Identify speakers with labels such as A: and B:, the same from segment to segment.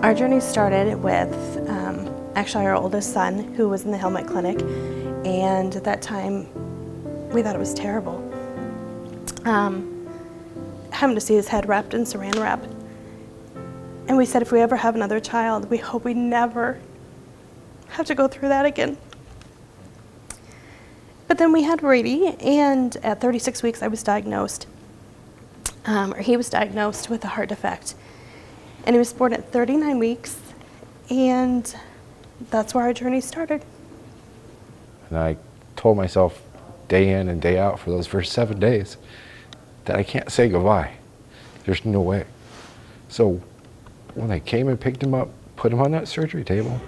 A: Our journey started with actually our oldest son, who was in the helmet clinic, and at that time we thought it was terrible. Having to see his head wrapped in saran wrap. And we said if we ever have another child, we hope we never have to go through that again. But then we had Brady, and at 36 weeks I was diagnosed, or he was diagnosed with a heart defect. And he was born at 39 weeks, and that's where our journey started.
B: And I told myself day in and day out for those first 7 days that I can't say goodbye. There's no way. So when I came and picked him up, put him on that surgery table,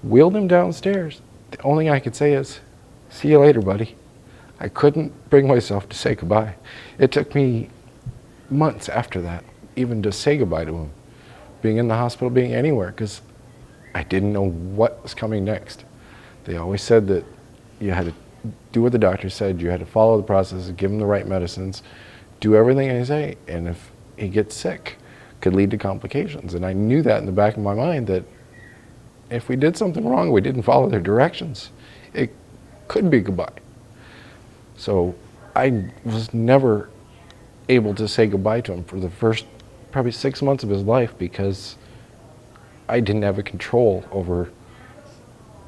B: wheeled him downstairs, the only thing I could say is, see you later, buddy. I couldn't bring myself to say goodbye. It took me months after that even to say goodbye to him, being in the hospital, being anywhere, because I didn't know what was coming next. They always said that you had to do what the doctor said, you had to follow the process, give him the right medicines, do everything I say, and if he gets sick, could lead to complications. And I knew that in the back of my mind, that if we did something wrong, we didn't follow their directions, it could be goodbye. So I was never able to say goodbye to him for the first probably 6 months of his life, because I didn't have a control over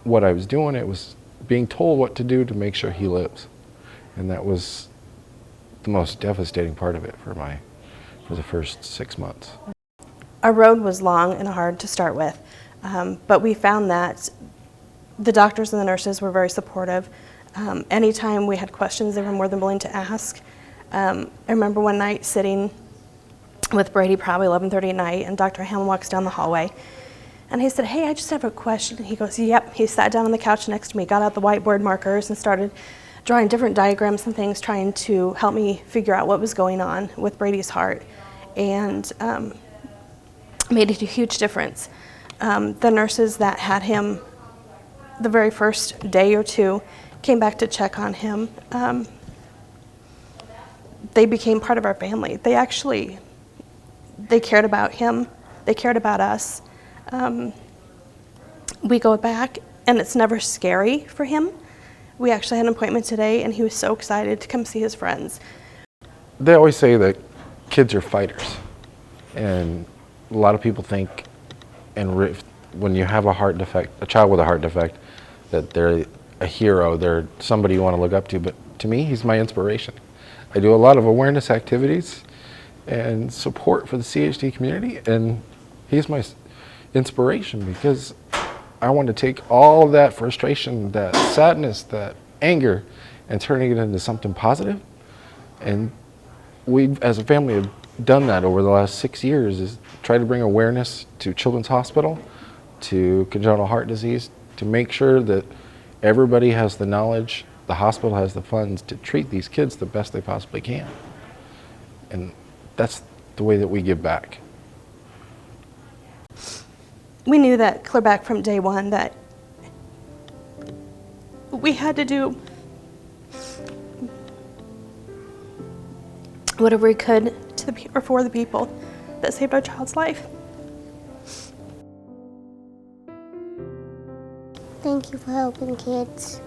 B: what I was doing. It was being told what to do to make sure he lives. And that was the most devastating part of it for the first 6 months.
A: Our road was long and hard to start with, but we found that the doctors and the nurses were very supportive. Anytime we had questions, they were more than willing to ask. I remember one night sitting with Brady, probably 11:30 at night, and Dr. Ham walks down the hallway. And he said, hey, I just have a question. He goes, yep. He sat down on the couch next to me, got out the whiteboard markers and started drawing different diagrams and things, trying to help me figure out what was going on with Brady's heart. And made a huge difference. The nurses that had him the very first day or two came back to check on him. They became part of our family. They cared about him. They cared about us. We go back, and it's never scary for him. We actually had an appointment today, and he was so excited to come see his friends.
B: They always say that kids are fighters, and a lot of people think, and when you have a heart defect, a child with a heart defect, that they're a hero, they're somebody you want to look up to. But to me, he's my inspiration. I do a lot of awareness activities and support for the CHD community, and he's my inspiration, because I want to take all of that frustration, that sadness, that anger, and turning it into something positive. And we, as a family, have done that over the last 6 years, is try to bring awareness to Children's Hospital, to congenital heart disease, to make sure that everybody has the knowledge, the hospital has the funds to treat these kids the best they possibly can. And that's the way that we give back.
A: We knew that clear back from day one that we had to do whatever we could or for the people that saved our child's life.
C: Thank you for helping kids.